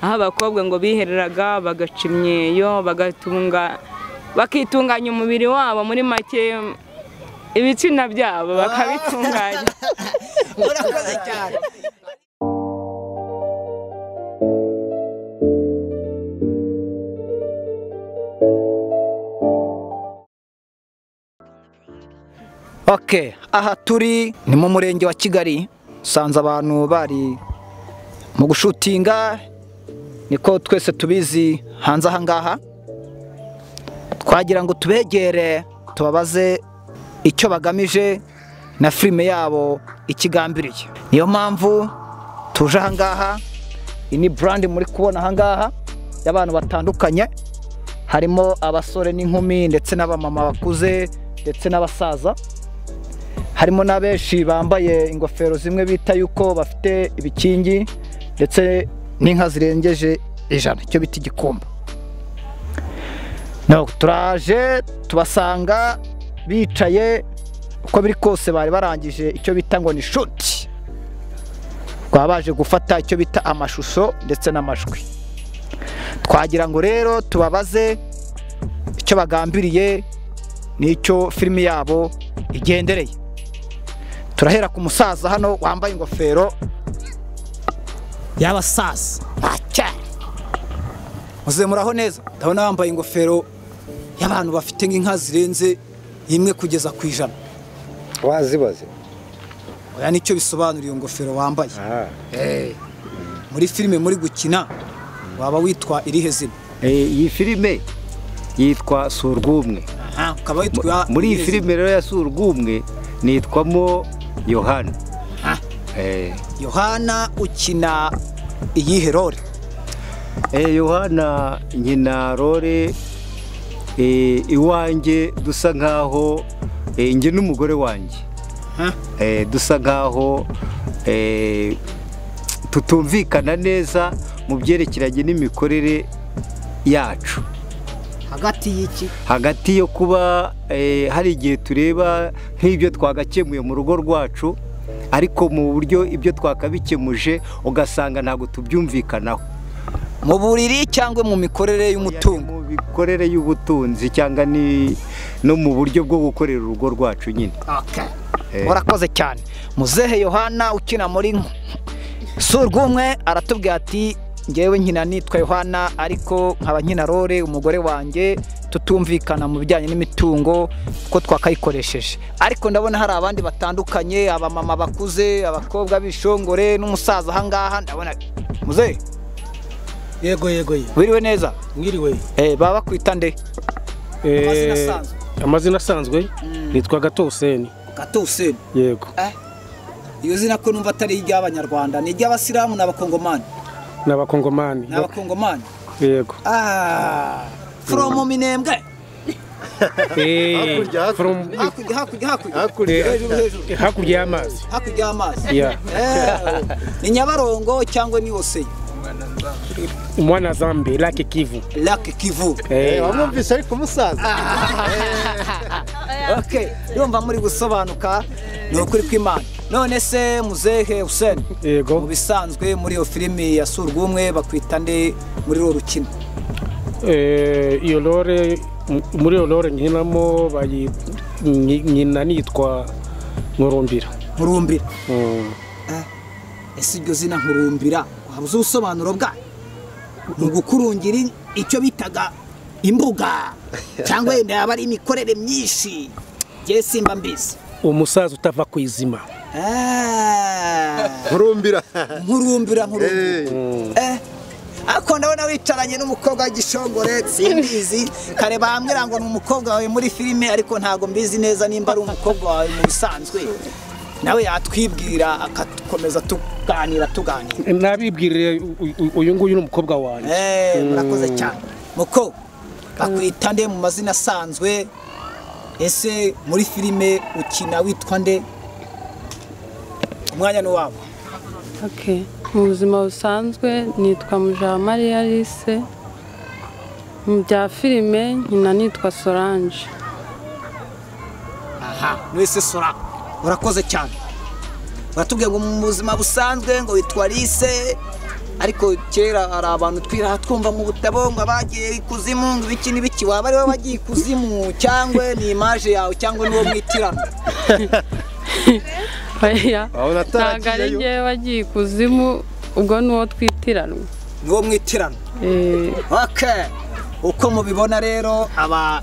aho abakobwa ngo bihereraga bagaca imyeyo bakitunganya umubiri wabo, muri make ibitsina byabo bakabitunganya. Urakoze cyane. Okay, aha turi ni mu murenge wa Kigali, sanze abantu bari mu gushutinga, niko twese tubizi hanze aha ngaha. Twagira ngo tubegere tubabaze icyo bagamije na filime yabo ikigambiriye. Niyo mpamvu tuje aha ngaha. Ini brand muri kubona aha ngaha y'abantu batandukanye, harimo abasore n'inkumi ndetse n'abamama bakuze ndetse n'abasaza. Harimo n'abenshi bambaye ingofero zimwe bita yuko bafite ibikingi ndetse n'inka zirengeje 100, icyo bita igikombe. No, turaje tubasanga bicaye uko biri kose, bari barangije icyo bita ngo ni shoot. Twabaje gufata icyo bita amashusho ndetse n'amajwi. Twagira ngo rero tubabaze icyo bagambiriye n'icyo filime yabo igendereye. Turahera ku musaza hano wambaye ingofero y'abasaza. Muze muraho neza. Ndabona wambaye ingofero y'abantu bafite nk'inka zirenze 1 kugeza ku 100. Wazibaze. Oya, nicyo bisobanura iyo ngofero wambaye. Muri filime muri gukina waba witwa irihe zina? Iyi filime yitwa Surwumwe. Ukaba witwa muri iyi filime rero ya Surwumwe nitwamo Yohana. Yohana ukina iyihe role? Yohana nkina role iwanjye dusa nkaho nge n'umugore wanjye dusa nkaho tutumvikana neza mu byerekeranye n'imikorere yacu. Hagati y'iki? Hagati yo kuba hari igihe tureba nk'ibyo twagakemuye mu rugo rwacu, ariko mu buryo ibyo twakabikemuje ugasanga ntabwo tubyumvikanaho. Mu buriri cyangwa mu mikorere y'umutungo? Mu mikorere y'ubutunzi cyangwa no mu buryo bwo gukorera urugo rwacu nyine. Murakoze cyane. Muzehe Yohana ukina muri Surwumwe aratubwira ati ngewe nkina nitwa Yohana, ariko nkaba nkina role umugore wanjye tutumvikana mu bijyanye n'imitungo ko twakayikoresheje. Ariko ndabona hari abandi batandukanye, abamama bakuze, abakobwa bishongore n'umusaza aha ngaha. Ndabona muzehe. Yego. Wiriwe neza? Mwiriwe. Baba kwita nde? Amazina asanzwe nitwa Gatoseni. Gatoseni? Yego. Iyo zina ko numva atari iry'Abanyarwanda, ni iry'Abasilamu n'Abakongomani? N'Abakongomani. N'Abakongomani? Yego. From Minembwe? Hakurya y'amazi. Hakurya y'amazi? Ni Nyabarongo cyangwa ni Osei? Mwana Zambi, Lake Kivu. Lake Kivu. Wamwumvise ariko umusaza. Okay, yumva muri gusobanuka ni ukuri kw'Imana. None se muzehe Hussein, yego, mu bisanzwe muri iyo filime ya Surwumwe bakwita nde muri ro rukino? Iyo lore muri iyo lore nkinamo nyina nitwa Nkurumbira. Nkurumbira. Ese iryo zina Nkurumbira wabuze ubusobanuro bwa mu gukurungira icyo bitaga imbuga cyangwa yenda yaba ari imikorere myinshi? Je simba mbizi. Umusaza utava kwizima. Nkurumbira. Ako ndabona wicaranye n'umukobwa w'igishongore simbizi, kare bambwira ngo n'umukobwa wawe muri filime, ariko ntago mbizi neza nimba ari umukobwa wawe mu bisanzwe. Nawe yatwibwira akakomeza tuganira. Nabibwirire uyu nguyu n'umukobwa wanjye. Murakoze cyane. Muko bakwita nde mu mazina asanzwe? Ese muri filime ukina witwa nde? Umwanya no wabo. Mu buzima busanzwe nitwa Mujawamariya Alice. Mu bya filime nkina nitwa Solange. Mwese Sora. Urakoze cyane. Batubwiye ngo mu buzima busanzwe ngo witwa Alice, ariko kera hari abantu twiraha twumva mu butabo ngo abagiye ikuzimu ngo ibiki n'ibiki, waba ari wowe wagiye ikuzimu cyangwa ni imaje yawe cyangwa ni wo mwitirano? oya ntabwo ari njyewe wagiye ikuzimu, ubwo ni uwo twitiranwa. Ni wo mwitirano. Okay, uko mubibona rero aba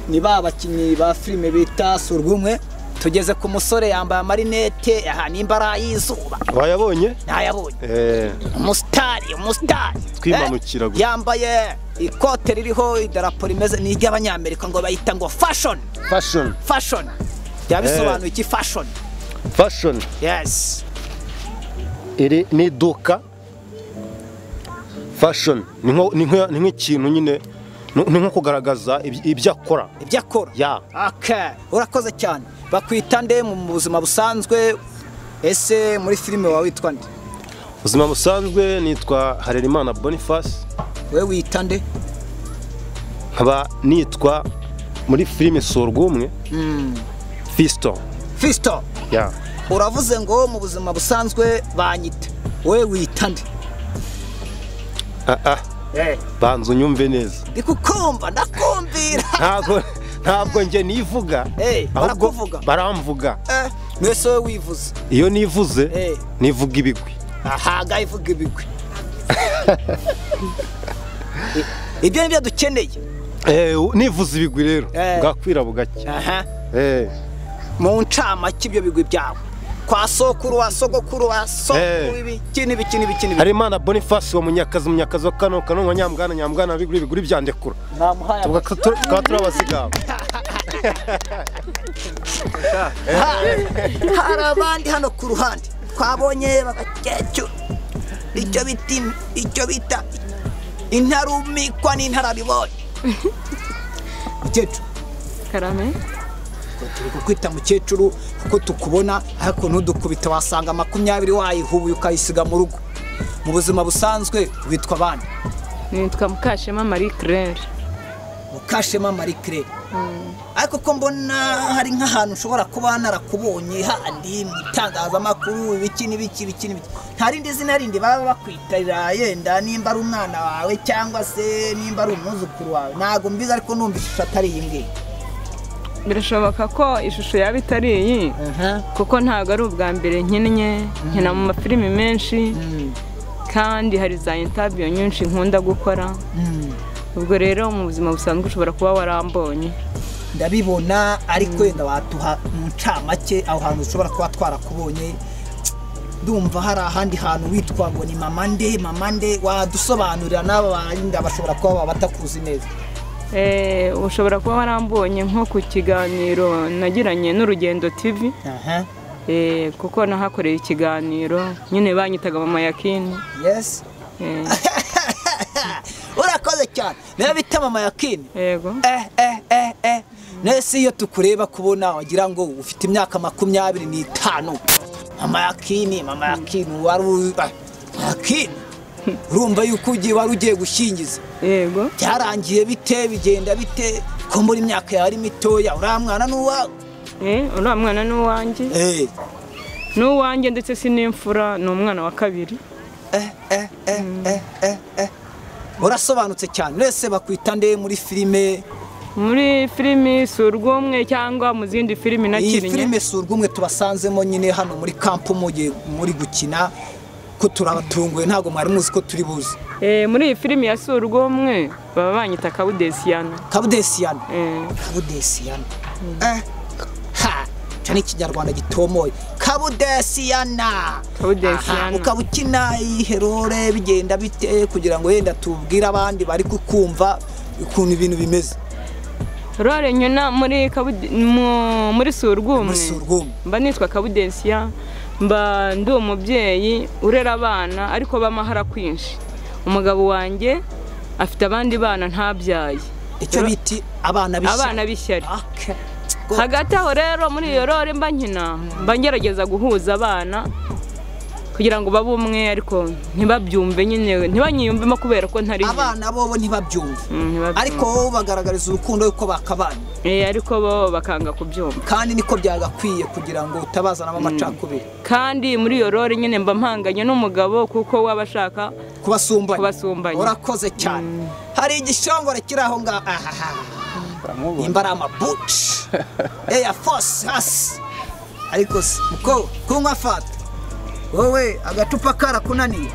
ni ba bakinnyi ba filime bita Surwumwe. Tugeze ku musore yambaye amarinete, aha nimba ari izuba. Wayabonye? Ntayabonye. Umusitari twimanukira gusa. Yambaye ikote ririho idarapo rimeze n'iry'abanyamerika ngo bayita ngo fashion. Yabisobanuye iki fashion? Yes. Iri ni duka fashion ni nk'ikintu nyine ni nko kugaragaza ibyo akora. Ya. Okay, urakoze cyane. Bakwita nde mu buzima busanzwe? Ese muri filime wawe witwa nde? Ubuzima busanzwe nitwa Harerimana Boniface. Wewe wita nde? Nkaba nitwa muri filime Surwumwe Fisto. Ya. Uravuze ngo mu buzima busanzwe banyita. Wewe wita nde? Banzu nyumve neza. Ndikukumva ndakumvira. Ntabwo nje nivuga, ahubwo baramvuga. Mwese wowe wivuze? Iyo nivuze nivuga ibigwi. Aha, gayivuga ibigwi. Ibyo nibyo dukeneye. Nivuze ibigwi rero bwakwira bugake. Mu ncamake ibyo bigwi byawe. Kwa sokuru wa sogokuru wa sokuru ibiki. Harerimana Boniface wa Munyakazi wa Kano wa Nyamgana biguri byandekura. Tukaba turabazigaba. Hari abandi hano ku ruhande twabonye bagakecuru, icyo bita intarumikwa n'intarabibonye. Mukecuru karame, turi kukwita mukecuru kuko tukubona, ariko ntudukubita wasanga 20 wayihubuye ukayisiga mu rugo. Mu buzima busanzwe witwa bande? nitwa Mukashema Marie Claire. Mukashema Marie Claire. Ariko ko mbona hari nk'ahantu ushobora kuba narakubonye handi mu itangazamakuru ibiki n'ibiki. Nta rindi zina rindi baba bakwitarira, yenda nimba ari umwana wawe cyangwa se nimba ari umwuzukuru wawe. Ntago mbizi, ariko numva ishusho atari iyi ngiyi. Birashoboka ko ishusho yaba itari iyi, kuko ntago ari ubwa mbere nkina mu mafilimi menshi, kandi hari za interview nyinshi nkunda gukora. Ubwo rero mu buzima busanzwe ushobora kuba warambonye. Ndabibona, ariko wenda watuha mu ncamake aho hantu ushobora kuba twarakubonye. Ndumva hari ahandi hantu witwa ngo ni mama nde, wadusobanurira n'aba bandi bashobora kuba batakuzi neza. Ushobora kuba warambonye nko ku kiganiro nagiranye n'Urugendo TV. Kuko nahakoreye ikiganiro nyine banyitaga Mama Yakini. Yes. Urakoze cyane. Niba bita Mama Yakini? Yego. Nese iyo tukureba kubona wagira ngo ufite imyaka 25. Mama Yakini Yakini. Urumva yuko wari ugiye gushingiza? Yego. Byarangiye bite, bigenda bite ko muri imyaka yari mitoya? Uriya mwana n'uwawe? Uriya mwana n'uwanjye. N'uwanjye ndetse sinimfura, ni umwana wa kabiri. Urasobanutse cyane. Nese bakwita nde muri filime? Muri filimi Surwumwe cyangwa mu zindi filimi nakinnye? Iyi filime Surwumwe tubasanzemo nyine hano muri kampo muri gukina, ko turabatunguye, ntago mwari muzi ko turi buzi. Muri iyi filimi ya Surwumwe baba banyita Kabudesiyana. Cyane ikinyarwanda gitomoye. Kabudesiyana. Ukaba ukina iherore, bigenda bite kugira ngo yenda tubwire abandi bari kukumva ukuntu ibintu bimeze? Rore nyina muri Surwumwe mba nitwa Kabudesiya, mba ndi umubyeyi urera abana ariko bamahara kwinshi. Umugabo wanjye afite abandi bana ntabyaye. Icyo biti abana bishyari. Hagati aho rero muri iyo rore mba nkina, mba ngerageza guhuza abana kugira ngo babe umwe ariko ntibabyumve nyine ntibanyiyumvemo kubera ko ntari abana bobo ntibabyumve ariko wowe bagaragariza urukundo yuko bakabanye ariko bo bakanga kubyumva kandi niko byagakwiye kugira ngo utabazanamo amacakubiri kandi muri iyo role nyine mba mpanganye n'umugabo kuko waba ashaka kubasumbanya urakoze cyane hari igishongore kiri aho ngaho nimba ari amabuci eya fosi hasi ariko si muko kunywa fanta wowe agacupa karakunaniye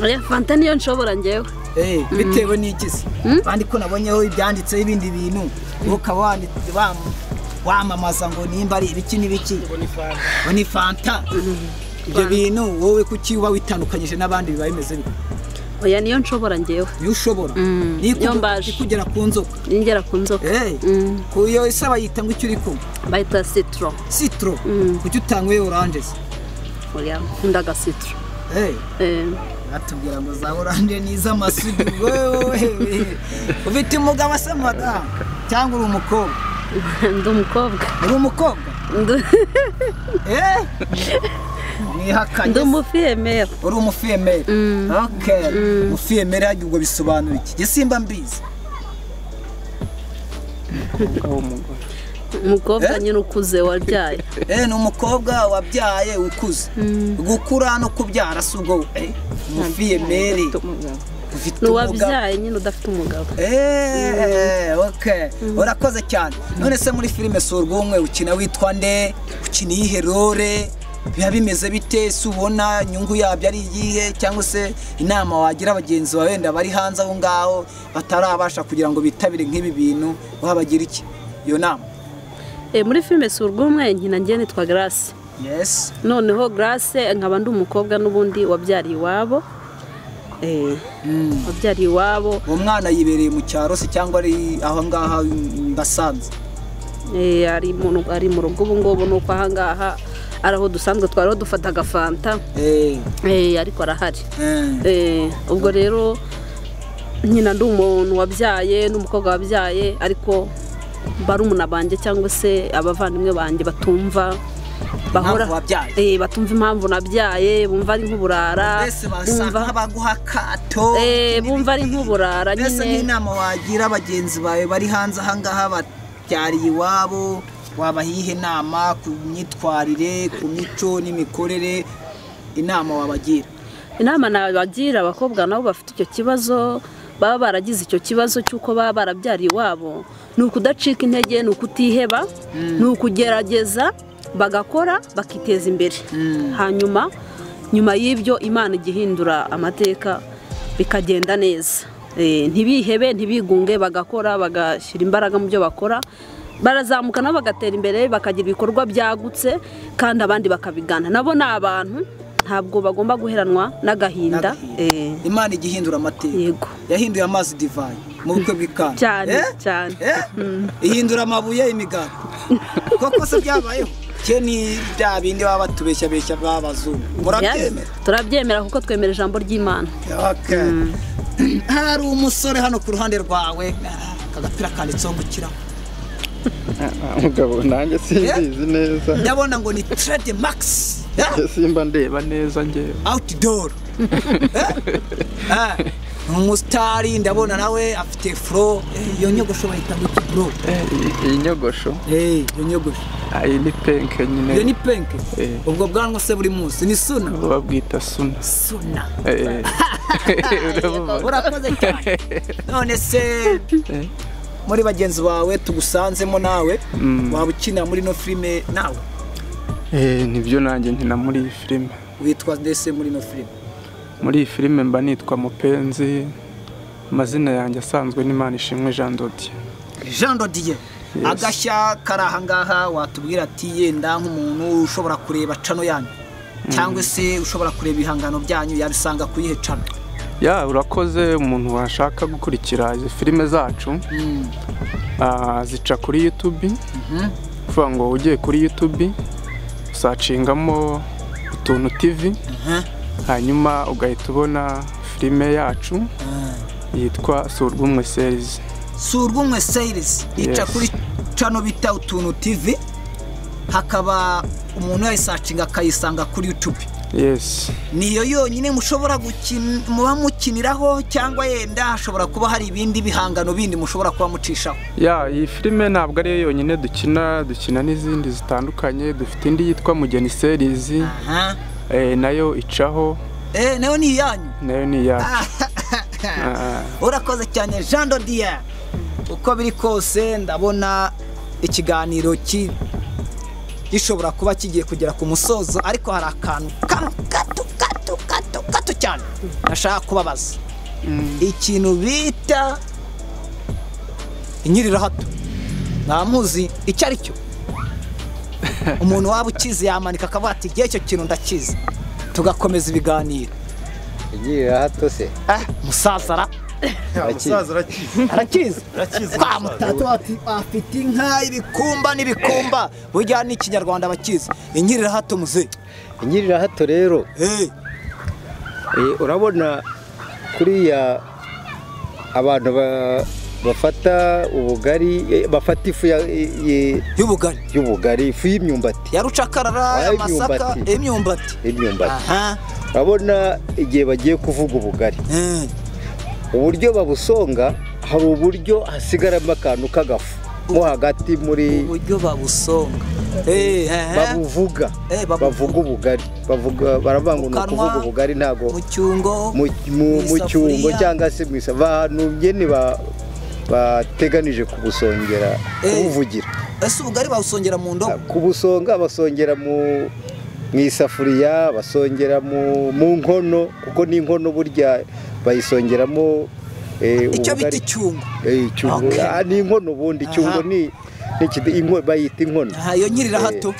oya fanta niyo nshobora njyewe bitewe n'igize kandi ko nabonyeho ibyanditseho ibindi bintu ukaba wamamaza ngo nimba ari ibiki n'ibiki ngo ni fanta ibyo bintu wowe kuki uba witandukanyije n'abandi biba bimeze bite oya niyo nshobora njyewe niyo ushobora niyo mbaje kugera ku nzoka ningera ku nzoka kuyo isaba yita ngo icyo uri kumwe bayita citro kuki utanyweye oranje se oya nkunda agasitro batubwira ngo za oranje ni iz'amasugi ufite umugabo asa madamu cyangwa uri umukobwa ndi umukobwa uri umukobwa ndi umufiyemeri uri umufiyemeri umufiyemeri hajya ubwo bisobanura iki gisimba mbizi umukobwa nyine ukuze wabyaye ni umukobwa wabyaye ukuze gukura no kubyara si ubwo umufiyemeri n'uwabyaye nyine udafite umugabo urakoze cyane none se muri filime si urw'umwe ukina witwa nde ukina iyihe role biba bimeze bite se ubona inyungu yabyo ari iyihe cyangwa se inama wagira abagenzi bawe wenda bari hanze aho ngaho batarabasha kugira ngo bitabire nk'ibi bintu wabagira iki iyo nama muri filime si urw'umwe nkina njye nitwa Grace noneho Grace nkaba ndi umukobwa n'ubundi wabyariye iwabo wabyariye iwabo uwo mwana yibereye mu cyaro se cyangwa ari aho ngaha Basanze ari mu rugo ubu ngubu nuko aha ngaha ari aho dusanzwe twariho dufata agafanta ariko arahari ubwo rero nyina ndi umuntu wabyaye n'umukobwa wabyaye ariko barumuna banjye cyangwa se abavandimwe banjye batumva bahora batumva impamvu nabyaye bumva ari nk'uburara bumva ari nk'uburara nyine nk'inama wagira abagenzi bawe bari hanze aha ngaha babyariye iwabo wabahihe inama ku myitwarire ku mico n'imikorere inama wabagira inama nabagira abakobwa nabo bafite icyo kibazo baba baragize icyo kibazo cy'uko baba barabyariye iwabo ni ukudacika intege ni ukutiheba ni ukugerageza bagakora bakiteza imbere hanyuma nyuma y'ibyo Imana igihindura amateka bikagenda neza ntibihebe ntibigunge bagakora bagashyira imbaraga mu byo bakora barazamuka nabo bagatera imbere bakagira ibikorwa byagutse kandi abandi bakabigana nabo ni abantu ntabwo bagomba guheranwa n'agahinda Imana igihindura amateka yego yahinduye amazi divayi mu bukwe bw'ikana cyane ihindura amabuye imigati koko se byabayeho ni bya bindi baba batubeshya b'abazungu murabyemera turabyemera kuko twemera ijambo ry'Imana hari umusore hano ku ruhande rwawe agapira kanditseho gukira mugabo nanjye simbizi neza ndabona ngo ni Trade Max simba ndeba neza ngewe outdoor umusitari ndabona nawe afite flow iyo nyogosho bayita ngo bro iyi nyogosho iyo nyogosho iyi ni penke nyine iyo ni penke ubwo bwanwa se buri munsi ni suna babwita suna urakoze cyane none se muri bagenzi bawe tugusanzemo nawe waba ukina muri no filime nawe nibyo nanjye nkina muri iyi filime witwa ndetse muri no filime muri iyi filime mba nitwa Mupenzi amazina yanjye asanzwe n'Imana ishimwe Jean Dodier agashya kari aha ngaha watubwira ati yenda nk'umuntu ushobora kureba cano yanyu cyangwa se ushobora kureba ibihangano byanyu yabisanga kuyihe cano urakoze umuntu washaka gukurikira izi filime zacu zica kuri YouTube kuvuga ngo ugiye kuri YouTube usacingamo utuntu TV hanyuma ugahita ubona filime yacu yitwa Surwumwe Series Surwumwe Series ica kuri cano bita utuntu TV hakaba umuntu yayisacinga akayisanga kuri YouTube Yes. niyo yonyine mushobora muba mukiniraho cyangwa yenda hashobora kuba hari ibindi bihangano bindi mushobora kuba mucishaho? Ya, iyi filime ntabwo ari yo yonyine dukina n'izindi zitandukanye. Dufite indi yitwa Mugeni Series. Nayo icaho. Nayo ni iyanyu? Nayo ni iyacu. Urakoze cyane Jean Dodier. Uko biri kose ndabona ikiganiro gishobora kuba kigiye kugera ku musozo, ariko hari akantu gato cyane nashaka kubabaza. Ikintu bita inyirirahato ntamuzi icyo ari cyo? Umuntu waba ukizi yamanika akavuga ati igihe icyo kintu ndakizi, tugakomeza ibiganiro. Inyirirahato se musazara arakizi kwa mutatu afite inka, ibikumba n'ibikumba, burya ni ikinyarwanda bakizi. Inyirirahato muze. Inyirirahato rero urabona kuriya abantu bafata ubugari, bafata ifu y'ubugari, ifu y'imyumbati ya rucakarara, y'amasaka, imyumbati. Urabona igihe bagiye kuvuga ubugari, uburyo babusonga hari uburyo hasigaramo akantu k'agafu mo hagati muri uburyo babusonga bavuga ubugari, baravuga ngo ni ukuvuga ubugari, ntago mu cyungo cyangwa se mu abantu ngene bateganije kubusongera, kubuvugira. Ese ubugari bawusongera mu ndobo? Kubusonga basongera mu isafuriya, basongera mu nkono, kuko ni inkono burya bayisongeramo icyo bita icyungo. Icyungo ni inkono, ubundi icyungo ni bayita inkono. Iyo nyirirahato,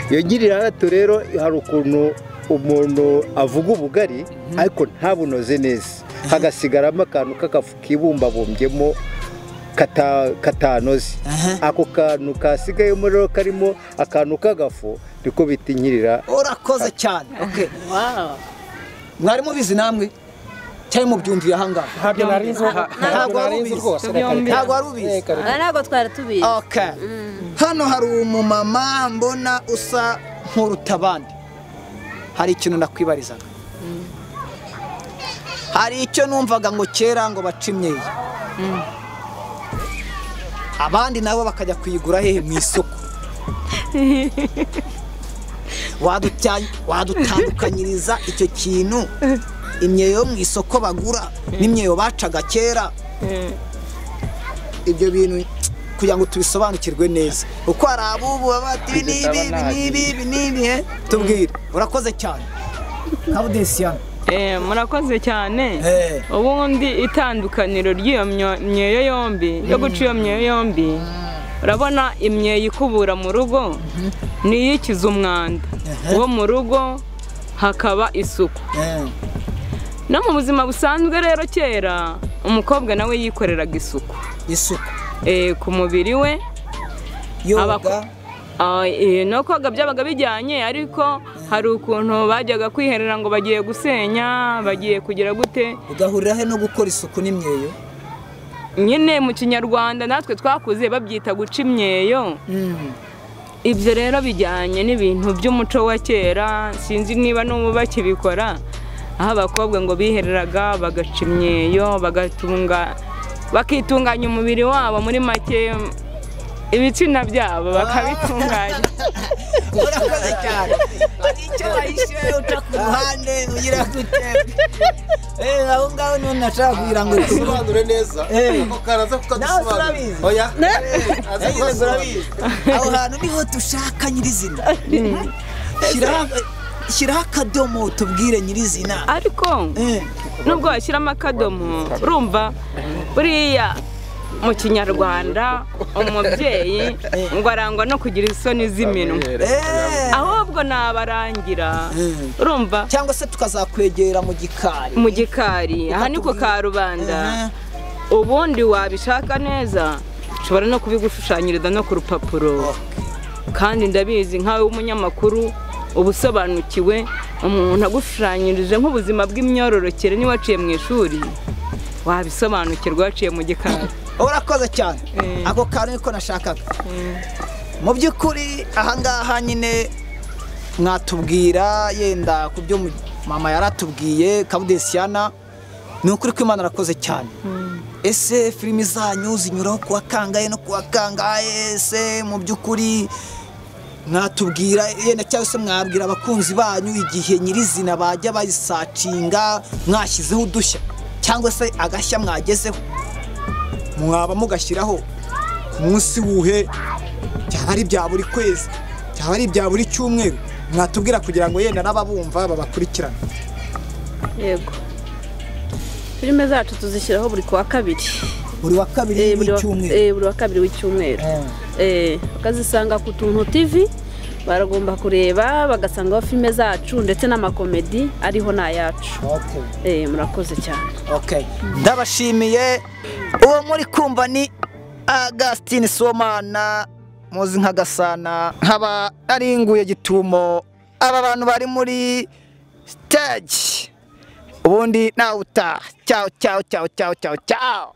iyo nyirirahato rero hari ukuntu umuntu avuga ubugari ariko ntabunoze neza, hagasigaramo akantu k'agafu kibumbabumbyemo katanoze. Ako kantu kasigayemo rero karimo akantu k'agafu niko bita inyirira. Urakoze cyane. Mwari mubizi namwe cyangwa mubyumviye aha ngaha? Ntabwo narizi rwose. Ntabwo wari ubizi? Ntabwo twari tubizi. Hano hari umumama mbona usa nk'uruta abandi. Hari ikintu ndakwibarizaga. Hari icyo numvaga ngo kera ngo baca imyeyo, abandi nabo bakajya kuyigura hehe mu isoko. Wadutandukanyiriza icyo kintu, imyeyo mu isoko bagura n'imyeyo bacaga kera? Ibyo bintu kugira ngo tubisobanukirwe neza, uko hari abubu bati nibi tubwire. Urakoze cyane Kabudesiana. Murakoze cyane. Ubundi itandukaniro ry'iyo myeyo yombi, yo guca iyo myeyo yombi, urabona imyeyo ikubura mu rugo niyo ikiza umwanda wo mu rugo, hakaba isuku. No mu buzima busanzwe rero kera umukobwa nawe yikoreraga isuku ku mubiri we, yoga no koga byabaga bijyanye, ariko hari ukuntu bajyaga kwiherera ngo bagiye gusenya, bagiye kugira gute, ugahurira he no gukora isuku n'imyeyo. Nyine mu kinyarwanda natwe twakuze babyita guca imyeyo. Ibyo rero bijyanye n'ibintu by'umuco wa kera, sinzi niba n'ubu bakibikora, aho abakobwa ngo bihereraga bagaca imyeyo, bakitunganya umubiri wabo, muri make ibitsina byabo bakabitunganya. Urakoze cyane. Hari icyo wahishe uca ku ruhande ugira gute? Aho ngaho none nashaka kugira ngo tusobanure neza. Ako karaza kukadusobanura. Oya. Aho hantu niho dushaka nyirizina. Shyiraho akadomo tubwire nyirizina. Ariko nubwo washyiramo akadomo, urumva buriya mu kinyarwanda umubyeyi ngo arangwa no kugira isoni z'iminwa, ahubwo nabarangira, urumva, cyangwa se tukazakwegera mu gikari. Aha ni ku Karubanda. Ubundi wabishaka neza ushobora no kubigushushanyiriza no ku rupapuro, kandi ndabizi nkawe w'umunyamakuru ubusobanukiwe, umuntu agushushanyirije nk'ubuzima bw'imyororokere niwaciye mu ishuri wabisobanukirwa waciye mu gikari. Urakoze cyane. Ako kantu niko nashakaga. Mu by'ukuri aha ngaha nyine mwatubwira yenda ku byo mama yaratubwiye Kabudesiyana ni ukuri ko Imana arakoze cyane. Ese filimi zanyu zinyuraho kuwa kangahe no kuwa kangahe? Ese mu by'ukuri mwatubwira yenda cyangwa se mwabwira abakunzi banyu igihe nyirizina bajya bayisacinga mwashyizeho udushya cyangwa se agashya mwagezeho mwaba mugashyiraho ku munsi wuhe, cyaba ari bya buri kwezi, cyaba ari bya buri cyumweru, mwatubwira kugira ngo yenda n'ababumva babakurikirane. Yego, filime zacu tuzishyiraho buri kuwa kabiri. Buri wa kabiri w'icyumweru. Buri wa kabiri w'icyumweru. Bakazisanga ku Tuntu TV, baragomba kureba bagasangaho filime zacu ndetse n'amakomedi ariho n'ayacu. Murakoze cyane. Ndabashimiye. Uwo muri kumva ni Augustin Sibomana, muzi nka Gasana, nkaba aringuye Gitumo. Aba bantu bari muri stage ubundi nawe utaha. Ciao ciao ciao ciao ciao ciao.